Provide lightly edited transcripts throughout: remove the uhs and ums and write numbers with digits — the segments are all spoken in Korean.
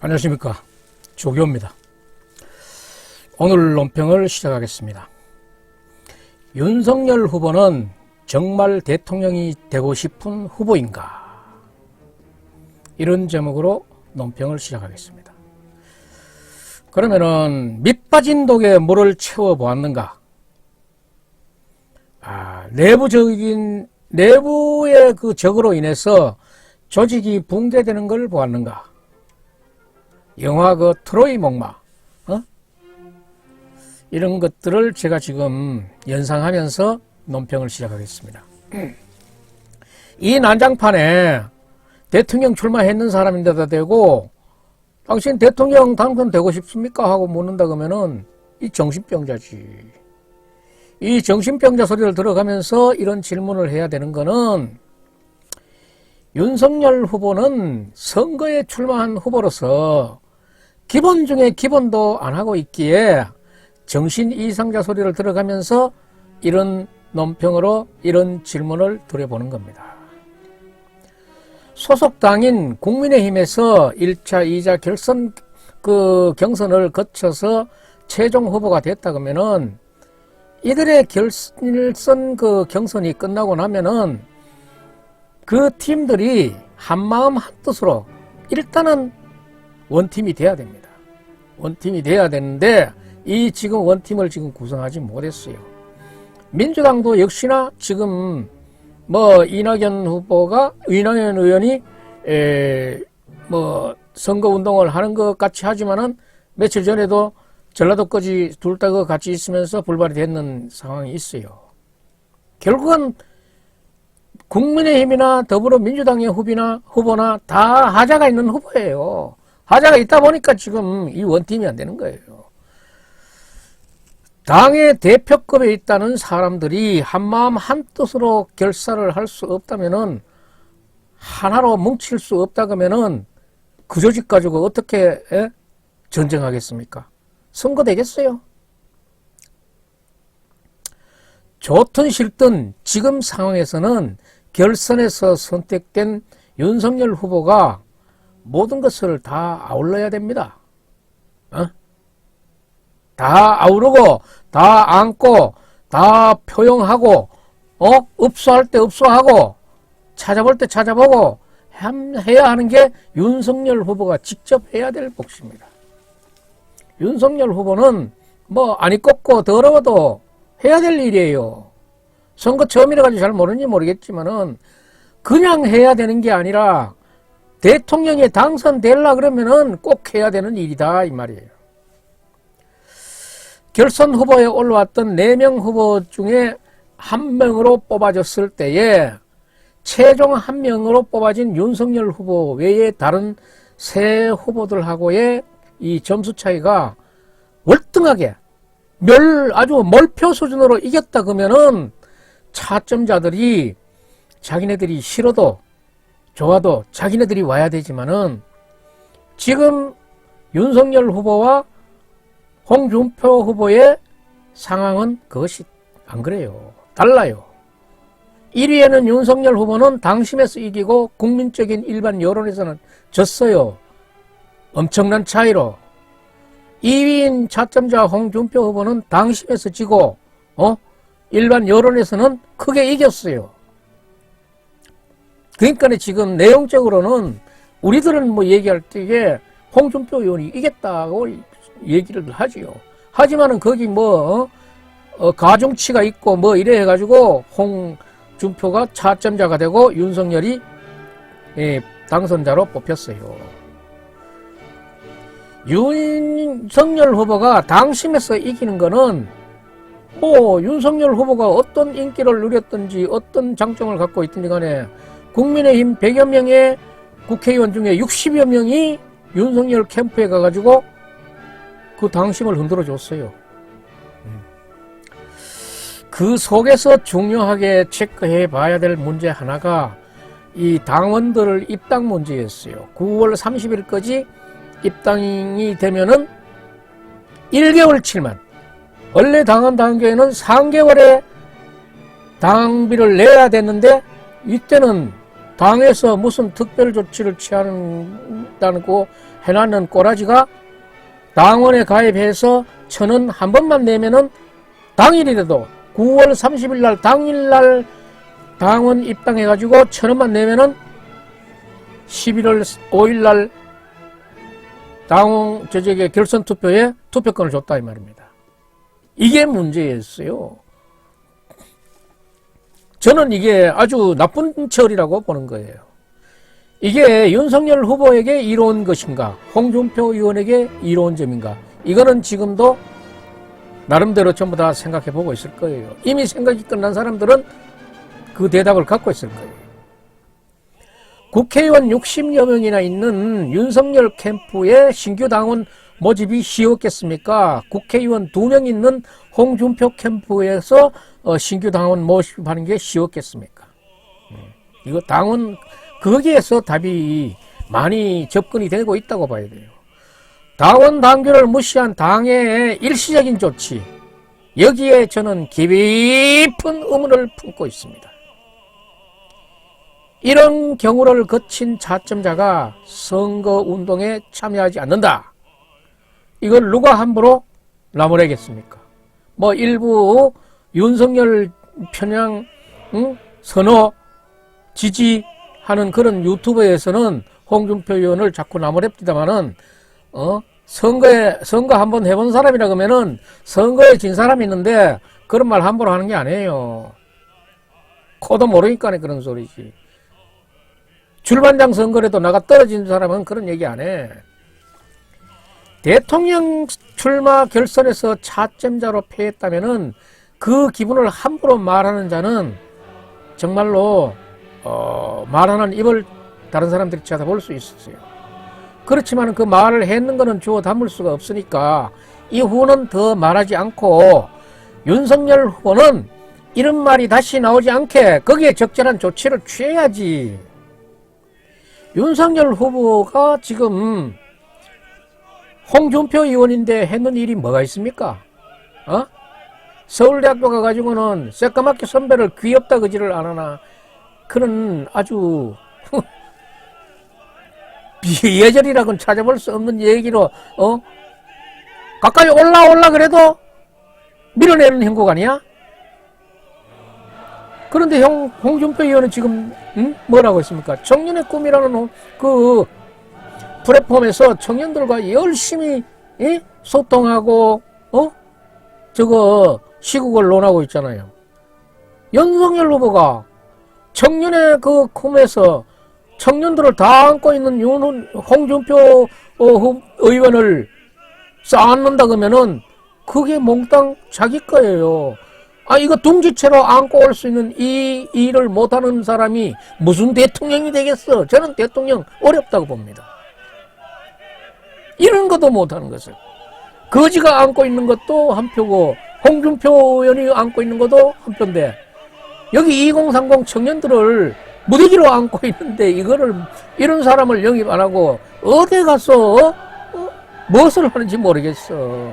안녕하십니까, 조교입니다. 오늘 논평을 시작하겠습니다. 윤석열 후보는 정말 대통령이 되고 싶은 후보인가? 이런 제목으로 논평을 시작하겠습니다. 그러면은 밑빠진 독에 물을 채워 보았는가? 내부의 그 적으로 인해서 조직이 붕괴되는 걸 보았는가? 영화 그 트로이 목마, 이런 것들을 제가 지금 연상하면서 논평을 시작하겠습니다. 이 난장판에 대통령 출마했는 사람인데다 대고 당신 대통령 당선되고 싶습니까? 하고 묻는다 그러면은 이 정신병자지. 이 정신병자 소리를 들어가면서 이런 질문을 해야 되는 거는 윤석열 후보는 선거에 출마한 후보로서 기본 중에 기본도 안 하고 있기에 정신 이상자 소리를 들어가면서 이런 논평으로 이런 질문을 드려보는 겁니다. 소속 당인 국민의힘에서 1차, 2차 경선을 거쳐서 최종 후보가 됐다 그러면은 이들의 경선이 끝나고 나면은 그 팀들이 한마음 한뜻으로 일단은 원팀이 돼야 됩니다. 원팀이 돼야 되는데 이 지금 원팀을 지금 구성하지 못했어요. 민주당도 역시나 지금 이낙연 의원이 선거운동을 하는 것 같이 하지만은 며칠 전에도 전라도까지 둘 다 같이 있으면서 불발이 됐는 상황이 있어요. 결국은 국민의힘이나 더불어민주당의 후보나 다 하자가 있는 후보예요. 하자가 있다 보니까 지금 이 원팀이 안 되는 거예요. 당의 대표급에 있다는 사람들이 한마음 한뜻으로 결사를 할 수 없다면은 하나로 뭉칠 수 없다 그러면은 그 조직 가지고 어떻게 전쟁하겠습니까? 선거 되겠어요? 좋든 싫든 지금 상황에서는 결선에서 선택된 윤석열 후보가 모든 것을 다 아울러야 됩니다. 다 아우르고 다 안고 다 표용하고 읍소할 때 읍소하고 찾아볼 때 찾아보고 해야 하는 게 윤석열 후보가 직접 해야 될 몫입니다. 윤석열 후보는 안이 꺾고 더러워도 해야 될 일이에요. 선거 처음이라 가지고 잘 모르는지 모르겠지만은 그냥 해야 되는 게 아니라 대통령에 당선되려 그러면은 꼭 해야 되는 일이다 이 말이에요. 결선 후보에 올라왔던 4명 후보 중에 1명으로 뽑아졌을 때에 최종 1명으로 뽑아진 윤석열 후보 외에 다른 3 후보들하고의 이 점수 차이가 월등하게 아주 몰표 수준으로 이겼다 그러면은 차점자들이 자기네들이 싫어도 좋아도 자기네들이 와야 되지만은 지금 윤석열 후보와 홍준표 후보의 상황은 그것이 안 그래요. 달라요. 1위에는 윤석열 후보는 당심에서 이기고 국민적인 일반 여론에서는 졌어요. 엄청난 차이로. 2위인 차점자 홍준표 후보는 당심에서 지고 일반 여론에서는 크게 이겼어요. 그러니까 지금 내용적으로는 우리들은 얘기할 때 홍준표 의원이 이겼다고 얘기를 하지요. 하지만은 거기 가중치가 있고 이래 해가지고 홍준표가 차점자가 되고 윤석열이 당선자로 뽑혔어요. 윤석열 후보가 당심에서 이기는 거는 윤석열 후보가 어떤 인기를 누렸든지 어떤 장점을 갖고 있든지 간에 국민의힘 100여 명의 국회의원 중에 60여 명이 윤석열 캠프에 가가지고 그 당심을 흔들어 줬어요. 그 속에서 중요하게 체크해 봐야 될 문제 하나가 이 당원들을 입당 문제였어요. 9월 30일까지 입당이 되면은 1개월치만, 원래 당원 단계에는 3개월에 당비를 내야 됐는데 이때는 당에서 무슨 특별 조치를 취한다고 해놨는 꼬라지가 당원에 가입해서 1,000원 한 번만 내면은 당일이라도 9월 30일 날 당일날 당원 입당해가지고 1,000원만 내면은 11월 5일 날 당원 저에게 결선 투표에 투표권을 줬다 이 말입니다. 이게 문제였어요. 저는 이게 아주 나쁜 처리라고 보는 거예요. 이게 윤석열 후보에게 이로운 것인가, 홍준표 의원에게 이로운 점인가, 이거는 지금도 나름대로 전부 다 생각해 보고 있을 거예요. 이미 생각이 끝난 사람들은 그 대답을 갖고 있을 거예요. 국회의원 60여 명이나 있는 윤석열 캠프에 신규 당원 모집이 쉬웠겠습니까? 국회의원 2명 있는 홍준표 캠프에서 신규 당원 모집하는 게 쉬웠겠습니까? 이거 당원 거기에서 답이 많이 접근이 되고 있다고 봐야 돼요. 당원 당규를 무시한 당의 일시적인 조치, 여기에 저는 깊은 의문을 품고 있습니다. 이런 경우를 거친 차점자가 선거운동에 참여하지 않는다. 이걸 누가 함부로 나무래겠습니까? 뭐 일부 윤석열 편향 선호 지지하는 그런 유튜브에서는 홍준표 의원을 자꾸 나무랩디다마는 선거 한번 해본 사람이라 그러면은 선거에 진 사람이 있는데 그런 말 함부로 하는 게 아니에요. 코도 모르니까 그런 소리지. 줄반장 선거라도 나가 떨어진 사람은 그런 얘기 안 해. 대통령 출마 결선에서 차점자로 패했다면은 그 기분을 함부로 말하는 자는 정말로 말하는 입을 다른 사람들이 쳐다볼 수 있었어요. 그렇지만 그 말을 했는 거는 주워 담을 수가 없으니까 이후는 더 말하지 않고 윤석열 후보는 이런 말이 다시 나오지 않게 거기에 적절한 조치를 취해야지. 윤석열 후보가 지금 홍준표 의원인데 했는 일이 뭐가 있습니까? 서울대학교 가가지고는 새까맣게 선배를 귀엽다 그지를 안 하나, 그런 아주 예절이라고는 찾아볼 수 없는 얘기로 가까이 올라 그래도 밀어내는 행복 아니야? 그런데 홍준표 의원은 지금 뭐라고 했습니까? 청년의 꿈이라는 그 플랫폼에서 청년들과 열심히 소통하고 시국을 논하고 있잖아요. 윤석열 후보가 청년의 그 꿈에서 청년들을 다 안고 있는 홍준표 의원을 쌓는다 그러면은 그게 몽땅 자기 거예요. 이거 둥지채로 안고 올 수 있는 이 일을 못하는 사람이 무슨 대통령이 되겠어? 저는 대통령 어렵다고 봅니다. 이런 것도 못하는 것을. 거지가 안고 있는 것도 한 표고 홍준표 의원이 안고 있는 것도 한 표인데 여기 2030 청년들을 무대기로 안고 있는데 이런 사람을 영입 안 하고 어디 가서 무엇을 하는지 모르겠어.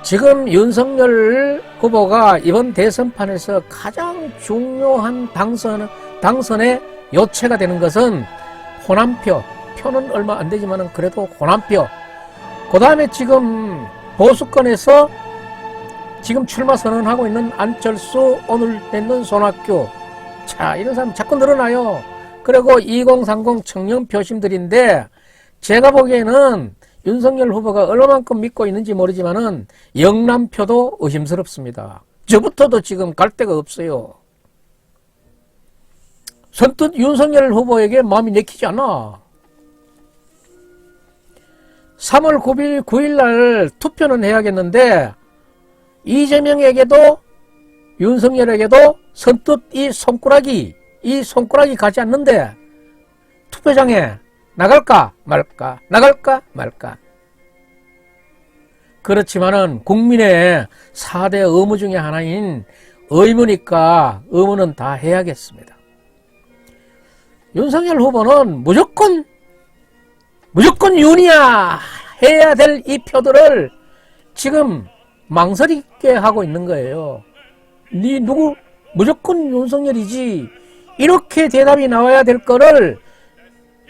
지금 윤석열 후보가 이번 대선판에서 가장 중요한 당선의 요체가 되는 것은 호남표. 표는 얼마 안 되지만 그래도 호남표. 그 다음에 지금 보수권에서 지금 출마 선언하고 있는 안철수, 오늘 맺는 손학규. 자, 이런 사람 자꾸 늘어나요. 그리고 2030 청년 표심들인데 제가 보기에는 윤석열 후보가 얼마만큼 믿고 있는지 모르지만은 영남표도 의심스럽습니다. 저부터도 지금 갈 데가 없어요. 선뜻 윤석열 후보에게 마음이 내키지 않아. 3월 9일 날 투표는 해야겠는데 이재명에게도 윤석열에게도 선뜻 이 손가락이 가지 않는데 투표장에 나갈까 말까. 그렇지만은 국민의 4대 의무 중에 하나인 의무니까 의무는 다 해야겠습니다. 윤석열 후보는 무조건 윤이야 해야 될 이 표들을 지금 망설이게 하고 있는 거예요. 니 누구 무조건 윤석열이지. 이렇게 대답이 나와야 될 거를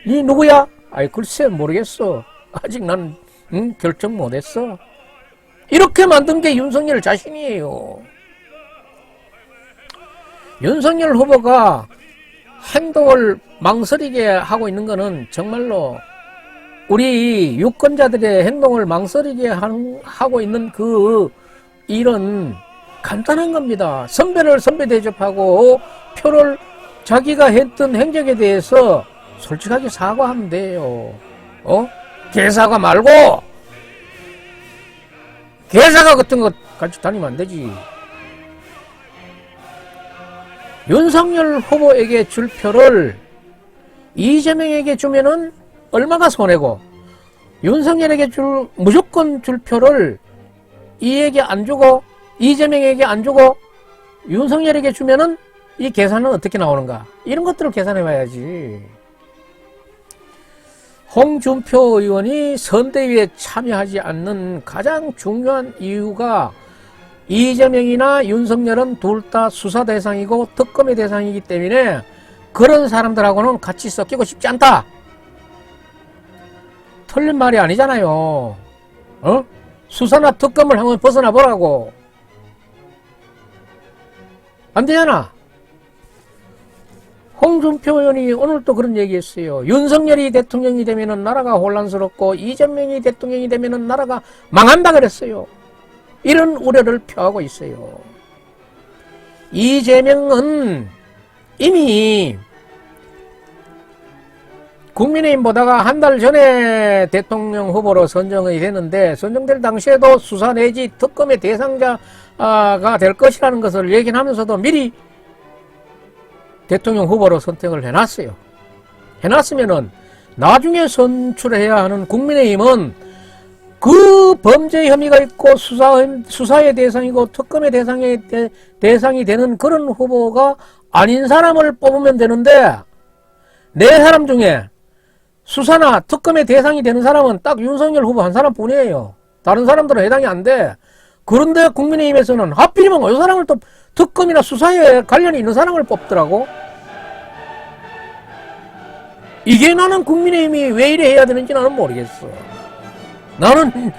이 누구야? 아이 글쎄 모르겠어. 아직 난 결정 못했어. 이렇게 만든 게 윤석열 자신이에요. 윤석열 후보가 행동을 망설이게 하고 있는 거는 정말로 우리 유권자들의 행동을 망설이게 하고 있는 그 일은 간단한 겁니다. 선배를 선배 대접하고 표를 자기가 했던 행적에 대해서 솔직하게 사과하면 돼요. 개사과 말고 개사과 같은 거 같이 다니면 안 되지. 윤석열 후보에게 줄 표를 이재명에게 주면은 얼마가 손해고, 윤석열에게 무조건 줄 표를 이에게 안 주고 이재명에게 안 주고 윤석열에게 주면은 이 계산은 어떻게 나오는가? 이런 것들을 계산해 봐야지. 홍준표 의원이 선대위에 참여하지 않는 가장 중요한 이유가 이재명이나 윤석열은 둘 다 수사 대상이고 특검의 대상이기 때문에 그런 사람들하고는 같이 섞이고 싶지 않다. 틀린 말이 아니잖아요. 수사나 특검을 한번 벗어나 보라고. 안 되잖아. 홍준표 의원이 오늘 또 그런 얘기 했어요. 윤석열이 대통령이 되면은 나라가 혼란스럽고 이재명이 대통령이 되면은 나라가 망한다 그랬어요. 이런 우려를 표하고 있어요. 이재명은 이미 국민의힘 보다가 한 달 전에 대통령 후보로 선정이 됐는데, 선정될 당시에도 수사 내지 특검의 대상자가 될 것이라는 것을 얘기하면서도 미리 대통령 후보로 선택을 해놨어요. 해놨으면은 나중에 선출해야 하는 국민의힘은 그 범죄 혐의가 있고 수사의 대상이고 특검의 대상이 되는 그런 후보가 아닌 사람을 뽑으면 되는데, 네 사람 중에 수사나 특검의 대상이 되는 사람은 딱 윤석열 후보 한 사람뿐이에요. 다른 사람들은 해당이 안 돼. 그런데 국민의힘에서는 하필이면 이 사람을 또 특검이나 수사에 관련이 있는 사람을 뽑더라고. 이게 나는 국민의힘이 왜 이래 해야 되는지 나는 모르겠어. 나는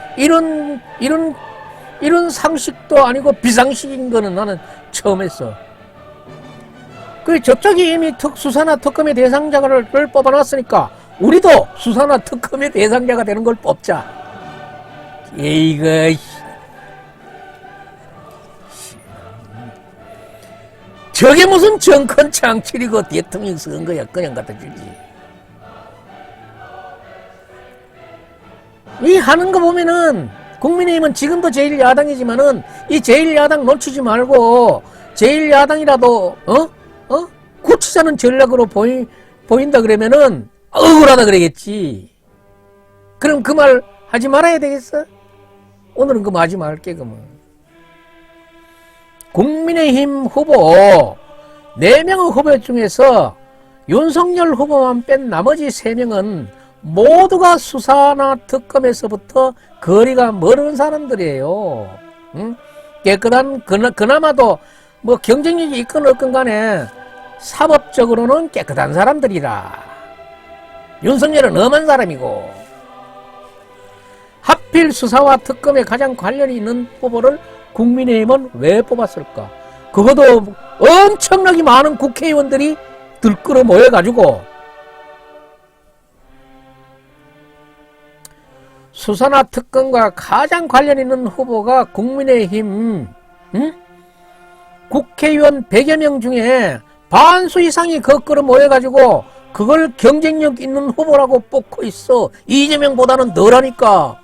이런 상식도 아니고 비상식인 거는 나는 처음 했어. 저쪽이 이미 수사나 특검의 대상자를 뽑아놨으니까 우리도 수사나 특검의 대상자가 되는 걸 뽑자. 이거 저게 무슨 정권 창출이고 대통령 선거야. 그냥 갖다 주지. 이 하는 거 보면은 국민의힘은 지금도 제1야당이지만은 이 제1야당 놓치지 말고 제1야당이라도 굳히자는 전략으로 보인다 그러면은 억울하다 그러겠지. 그럼 그 말 하지 말아야 되겠어? 오늘은 그 말 하지 말게. 그러면 국민의힘 후보 4명의 후보 중에서 윤석열 후보만 뺀 나머지 3명은 모두가 수사나 특검에서부터 거리가 멀은 사람들이에요. 깨끗한, 그나마도 뭐 경쟁력이 있건 없건 간에 사법적으로는 깨끗한 사람들이라. 윤석열은 엄한 사람이고, 하필 수사와 특검에 가장 관련이 있는 후보를 국민의힘은 왜 뽑았을까? 그것도 엄청나게 많은 국회의원들이 들끓어 모여가지고 수사나 특검과 가장 관련 있는 후보가 국민의힘 국회의원 100여 명 중에 반수 이상이 거꾸로 모여가지고 그걸 경쟁력 있는 후보라고 뽑고 있어. 이재명보다는 덜하니까.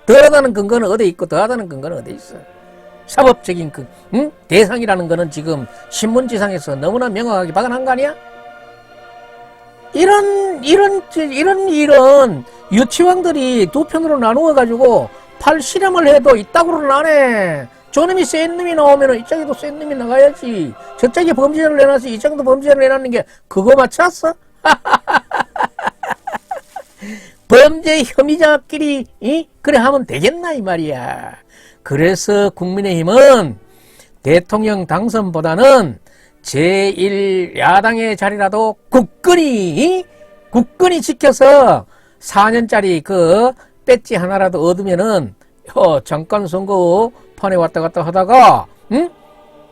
덜하다는 근거는 어디 있고 더하다는 근거는 어디 있어. 사법적인 대상이라는 거는 지금 신문지상에서 너무나 명확하게 박아난 거 아니야? 이런 유치왕들이 두 편으로 나누어 가지고 팔 실험을 해도 이따구로는 안 해. 저놈이 센 놈이 나오면 이쪽에도 센 놈이 나가야지. 저쪽에 범죄자를 내놨어 이쪽에도 범죄자를 내놨는 게 그거 맞췄어? 범죄 혐의자끼리 그래 하면 되겠나 이 말이야. 그래서 국민의힘은 대통령 당선보다는 제1야당의 자리라도 굳건히 지켜서 4년짜리 그 배지 하나라도 얻으면은 잠깐 선거 판에 왔다 갔다 하다가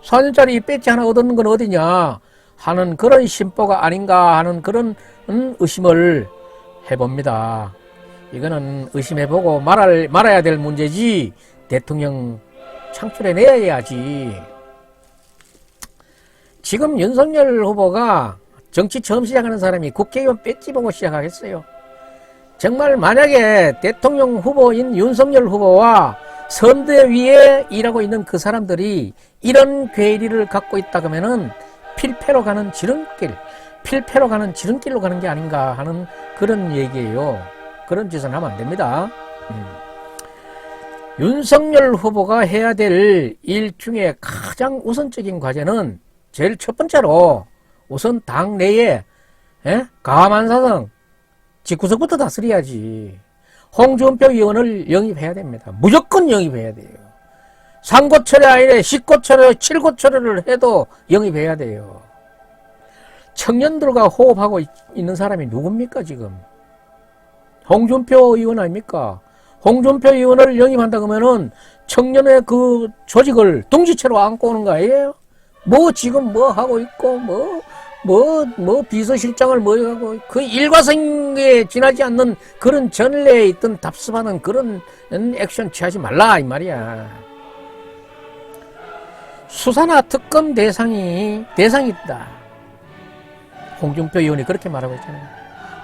4년짜리 배지 하나 얻는 건 어디냐 하는 그런 심보가 아닌가 하는 그런 의심을 해봅니다. 이거는 의심해보고 말아야 될 문제지 대통령 창출해내야지. 지금 윤석열 후보가 정치 처음 시작하는 사람이 국회의원 배지 보고 시작하겠어요. 정말 만약에 대통령 후보인 윤석열 후보와 선대위에 일하고 있는 그 사람들이 이런 괴리를 갖고 있다 그러면은 필패로 가는 지름길로 가는 게 아닌가 하는 그런 얘기예요. 그런 짓은 하면 안 됩니다. 윤석열 후보가 해야 될 일 중에 가장 우선적인 과제는 제일 첫 번째로 우선 당내에 가만사성 집구석부터 다스려야지. 홍준표 의원을 영입해야 됩니다. 무조건 영입해야 돼요. 3고철이 아니라 10고철에 7고철을 해도 영입해야 돼요. 청년들과 호흡하고 있는 사람이 누굽니까 지금? 홍준표 의원 아닙니까? 홍준표 의원을 영입한다 그러면은 청년의 그 조직을 둥지채로 안고 오는 거 아니에요? 뭐 지금 뭐 하고 있고 뭐 비서실장을 뭐 하고 그 일과성에 지나지 않는 그런 전례에 있던 답습하는 그런 액션 취하지 말라 이 말이야. 수사나 특검 대상이 있다. 홍준표 의원이 그렇게 말하고 있잖아요.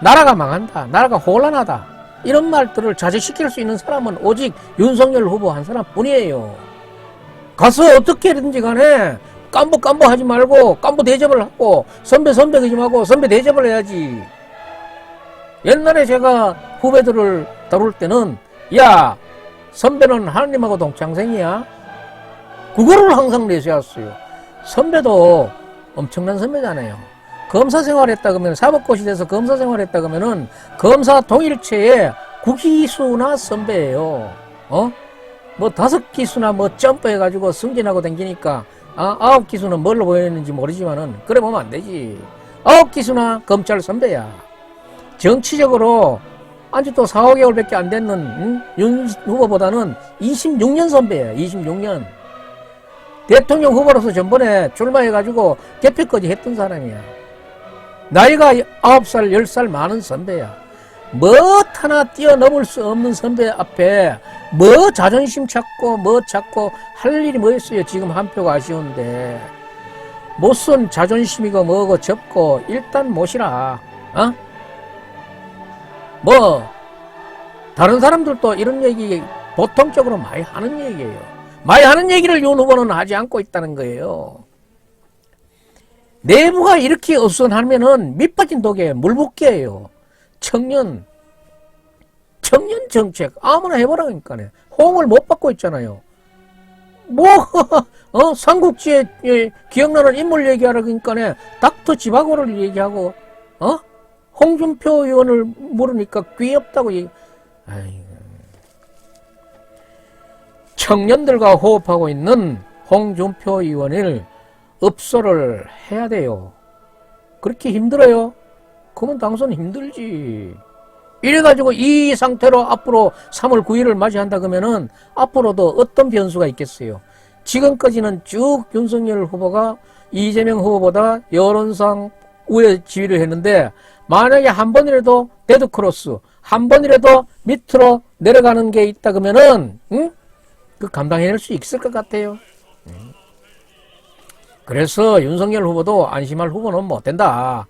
나라가 망한다. 나라가 혼란하다. 이런 말들을 자제시킬 수 있는 사람은 오직 윤석열 후보 한 사람뿐이에요. 가서 어떻게든지 간에 깜보 하지 말고 깜보 대접을 하고 선배 그지 말고 선배 대접을 해야지. 옛날에 제가 후배들을 다룰 때는 야 선배는 하나님하고 동창생이야. 그거를 항상 내세웠어요. 선배도 엄청난 선배잖아요. 검사 생활했다 그러면 사법고시 돼서 검사 생활했다 그러면은 검사 동일체에 9기수나 선배예요. 뭐 5기수나 뭐 점프해가지고 승진하고 다니니까 9기수는 뭘로 보였는지 모르지만은 그래 보면 안 되지. 9기수나 검찰 선배야. 정치적으로 아직 또 4, 5개월밖에 안 됐는 윤 후보보다는 26년 선배야. 26년. 대통령 후보로서 전번에 출마해가지고 개표까지 했던 사람이야. 나이가 9살, 10살 많은 선배야. 뭐 하나 뛰어넘을 수 없는 선배 앞에 뭐 자존심 찾고 뭐 찾고 할 일이 뭐 있어요. 지금 한 표가 아쉬운데. 못선 자존심이고 뭐고 접고 일단 모시라. 뭐 다른 사람들도 이런 얘기 보통적으로 많이 하는 얘기예요. 많이 하는 얘기를 윤 후보는 하지 않고 있다는 거예요. 내부가 이렇게 어수선하면은 밑빠진 독에 물 붓기예요. 청년 정책 아무나 해보라니까요. 호응을 못 받고 있잖아요. 뭐 삼국지에 기억나는 인물 얘기하라니까네 닥터 지바고를 얘기하고 홍준표 의원을 모르니까 귀엽다고 아이고. 청년들과 호흡하고 있는 홍준표 의원을 읍소를 해야 돼요. 그렇게 힘들어요? 그러면 당선 힘들지. 이래가지고 이 상태로 앞으로 3월 9일을 맞이한다 그러면은 앞으로도 어떤 변수가 있겠어요? 지금까지는 쭉 윤석열 후보가 이재명 후보보다 여론상 우회 지위를 했는데 만약에 한 번이라도 데드크로스, 한 번이라도 밑으로 내려가는 게 있다 그러면은 그 감당해낼 수 있을 것 같아요. 그래서 윤석열 후보도 안심할 후보는 못 된다.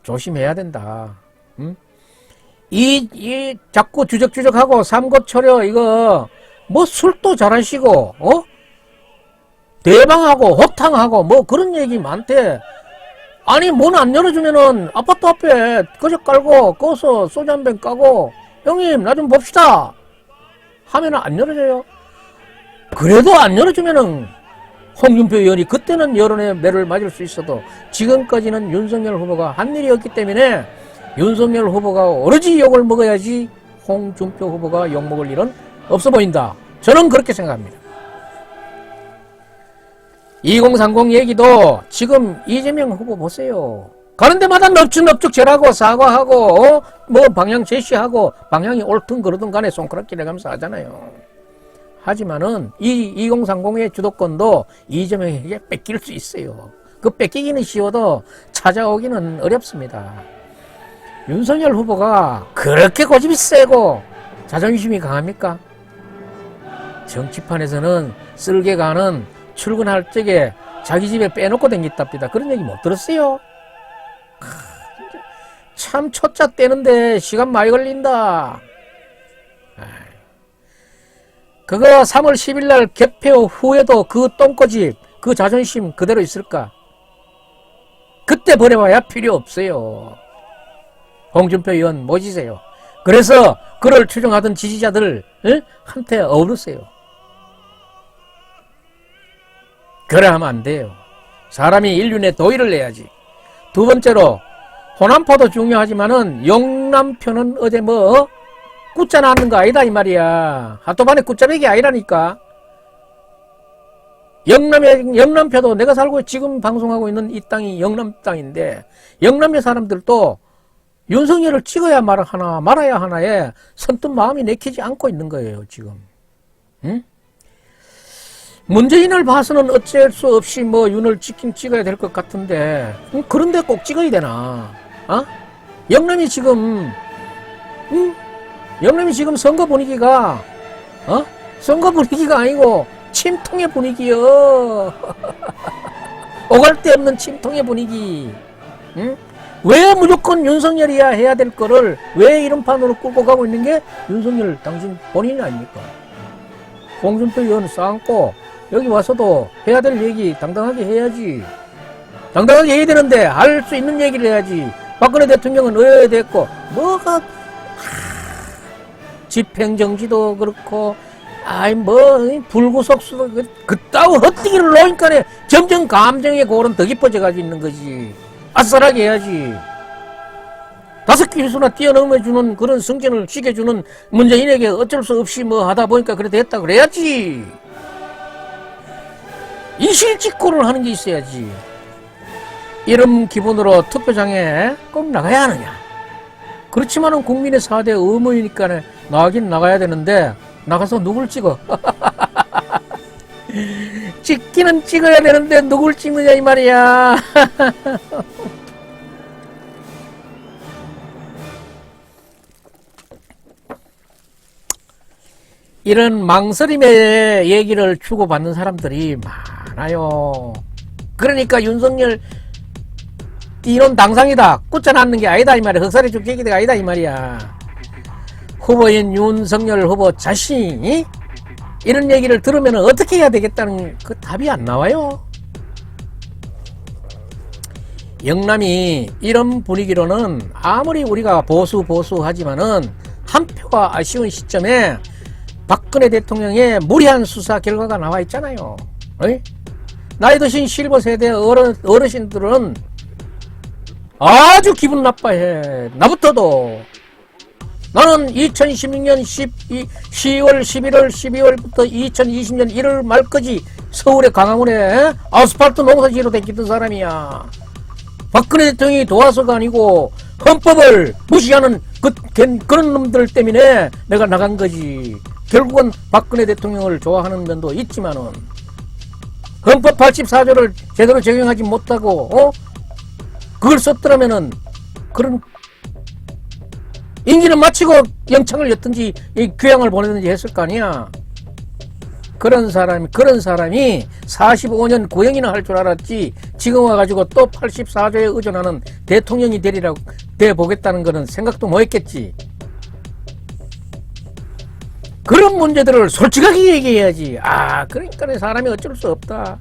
조심해야 된다. 이 자꾸 주적주적하고 삼고초려 이거 뭐 술도 잘하시고 대방하고 호탕하고 뭐 그런 얘기 많대. 아니 문 안 열어주면은 아파트 앞에 거적 깔고 거기서 소주 한 병 까고 형님 나 좀 봅시다 하면은 안 열어줘요. 그래도 안 열어주면은 홍준표 의원이 그때는 여론의 매를 맞을 수 있어도 지금까지는 윤석열 후보가 한 일이 없기 때문에 윤석열 후보가 오로지 욕을 먹어야지 홍준표 후보가 욕 먹을 일은 없어 보인다. 저는 그렇게 생각합니다. 2030 얘기도 지금 이재명 후보 보세요. 가는 데마다 넙죽넙죽 절하고 사과하고 뭐 방향 제시하고 방향이 옳든 그러든 간에 손가락질 해가면서 하잖아요. 하지만은 이 2030의 주도권도 이재명에게 뺏길 수 있어요. 그 뺏기기는 쉬워도 찾아오기는 어렵습니다. 윤석열 후보가 그렇게 고집이 세고 자존심이 강합니까? 정치판에서는 쓸개가는 출근할 적에 자기 집에 빼놓고 댕겼답니다. 그런 얘기 못 들었어요? 참 초짜 떼는데 시간 많이 걸린다. 그거 3월 10일 날 개표 후에도 그 똥꼬집, 그 자존심 그대로 있을까? 그때 버려봐야 필요 없어요. 홍준표 의원 모시세요. 그래서 그를 추종하던 지지자들 한테 어우르세요. 그래 하면 안 돼요. 사람이 인륜에 도의를 내야지. 두 번째로 호남표도 중요하지만은 영남표는 어제 뭐 굿자 나는 거 아니다 이 말이야. 하토반에 굿자백이 아니라니까. 영남표도 내가 살고 지금 방송하고 있는 이 땅이 영남 땅인데 영남의 사람들도 윤석열을 찍어야 하나 말아야 하나에 선뜻 마음이 내키지 않고 있는 거예요 지금. 응? 문재인을 봐서는 어쩔 수 없이 뭐 윤을 찍긴 찍어야 될 것 같은데 그런데 꼭 찍어야 되나? 어? 영남이 지금 영남이 지금 선거 분위기가 선거 분위기가 아니고 침통의 분위기요. 오갈 데 없는 침통의 분위기. 응? 왜 무조건 윤석열이야 해야 될 거를 왜 이런 판으로 끌고 가고 있는 게 윤석열 당신 본인이 아닙니까? 홍준표 의원 싸안고 여기 와서도 해야 될 얘기 당당하게 해야지. 당당하게 해야 되는데 할 수 있는 얘기를 해야지. 박근혜 대통령은 의뢰 됐고 뭐가 집행정지도 그렇고 아이 뭐 불구속수도 그따위 헛되기를 놓으니까 점점 감정의 골은 더 깊어져 가지고 있는 거지. 아싸라게 해야지. 5개 휘수나 뛰어넘어주는 그런 승진을 시켜주는 문재인에게 어쩔 수 없이 뭐 하다 보니까 그래 됐다 그래야지. 이실직고를 하는 게 있어야지. 이런 기분으로 투표장에 꼭 나가야 하느냐. 그렇지만은 국민의 4대 의무이니까 나가긴 나가야 되는데 나가서 누굴 찍어? 찍기는 찍어야 되는데 누굴 찍느냐 이 말이야. 이런 망설임의 얘기를 주고받는 사람들이 많아요. 그러니까 윤석열 이런 당상이다. 꽂아놨는 게 아니다 이 말이야. 흑살이 좀 깨기가 아니다 이 말이야. 후보인 윤석열 후보 자신이 이런 얘기를 들으면 어떻게 해야 되겠다는 그 답이 안 나와요. 영남이 이런 분위기로는 아무리 우리가 보수하지만은 한 표가 아쉬운 시점에 박근혜 대통령의 무리한 수사 결과가 나와 있잖아요. 어이? 나이 드신 실버 세대 어르신들은 아주 기분 나빠해. 나부터도. 나는 2016년 10월, 11월, 12월부터 2020년 1월 말까지 서울의 강화문에 아스팔트 농사지로 다니던 사람이야. 박근혜 대통령이 도와서가 아니고 헌법을 무시하는 그런 놈들 때문에 내가 나간 거지. 결국은 박근혜 대통령을 좋아하는 면도 있지만은 헌법 84조를 제대로 적용하지 못하고 그걸 썼더라면은 그런 임기를 마치고 영창을 였든지 귀향을 보내든지 했을 거 아니야. 그런 사람이 45년 구형이나 할 줄 알았지 지금 와가지고 또 84조에 의존하는 대통령이 돼 보겠다는 거는 생각도 못 했겠지. 그런 문제들을 솔직하게 얘기해야지. 그러니까 사람이 어쩔 수 없다.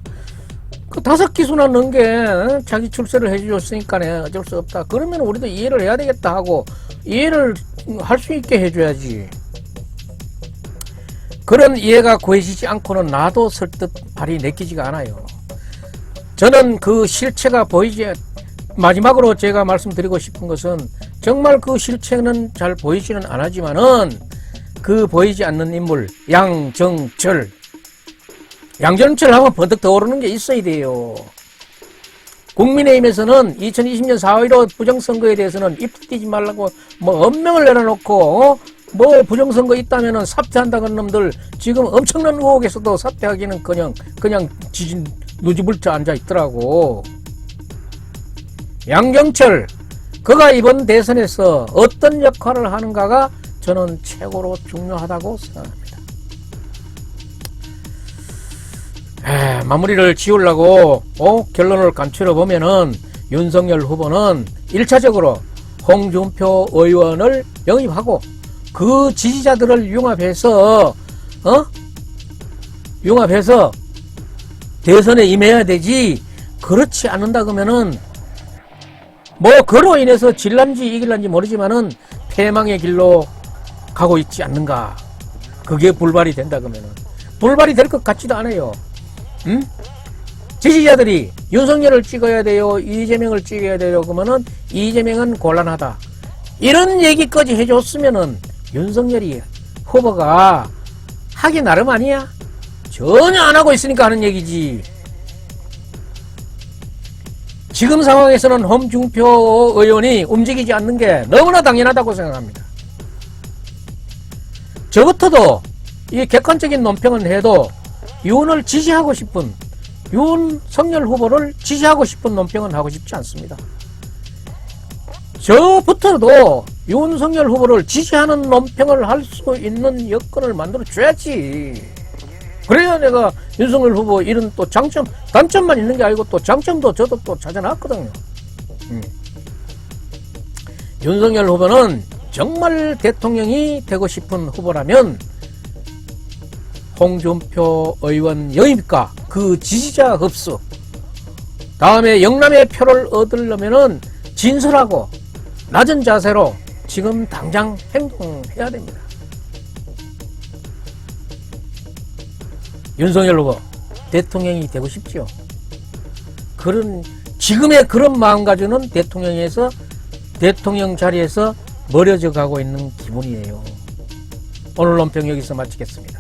그 5기수나 넣은 게 자기 출세를 해주셨으니까 어쩔 수 없다. 그러면 우리도 이해를 해야 되겠다 하고 이해를 할 수 있게 해줘야지. 그런 이해가 구해지지 않고는 나도 설득 발이 내키지가 않아요. 저는 그 실체가 마지막으로 제가 말씀드리고 싶은 것은 정말 그 실체는 잘 보이지는 않았지만은 그 보이지 않는 인물 양정철 양전철 하면 번뜩 떠오르는 게 있어야 돼요. 국민의힘에서는 2020년 4.15 부정선거에 대해서는 입 띄지 말라고 뭐 엄명을 내려놓고 뭐 부정선거 있다면은 사퇴한다는 놈들 지금 엄청난 의혹에서도 사퇴하기는 그냥 지진 누지불자 앉아 있더라고. 양정철 그가 이번 대선에서 어떤 역할을 하는가가 저는 최고로 중요하다고 생각합니다. 마무리를 지으려고 결론을 감추려 보면은 윤석열 후보는 1차적으로 홍준표 의원을 영입하고 그 지지자들을 융합해서 대선에 임해야 되지. 그렇지 않는다 그러면은 뭐 그로 인해서 질란지 이길란지 모르지만은 패망의 길로 가고 있지 않는가. 그게 불발이 된다 그러면은 불발이 될 것 같지도 않아요. 응? 지지자들이 윤석열을 찍어야 돼요, 이재명을 찍어야 돼요 그러면은 이재명은 곤란하다 이런 얘기까지 해줬으면은 윤석열이 후보가 하기 나름 아니야? 전혀 안 하고 있으니까 하는 얘기지. 지금 상황에서는 홍준표 의원이 움직이지 않는 게 너무나 당연하다고 생각합니다. 저부터도 이 객관적인 논평은 해도 윤을 지지하고 싶은, 윤석열 후보를 지지하고 싶은 논평은 하고 싶지 않습니다. 저부터도 윤석열 후보를 지지하는 논평을 할 수 있는 여건을 만들어 줘야지. 그래야 내가 윤석열 후보 이런 또 단점만 있는 게 아니고 또 장점도 저도 또 찾아놨거든요. 윤석열 후보는 정말 대통령이 되고 싶은 후보라면 홍준표 의원 영입과 그 지지자 흡수, 다음에 영남의 표를 얻으려면은 진솔하고 낮은 자세로 지금 당장 행동해야 됩니다. 윤석열 후보 대통령이 되고 싶지요. 지금의 그런 마음가짐은 대통령 자리에서 멀어져 가고 있는 기분이에요. 오늘 논평 여기서 마치겠습니다.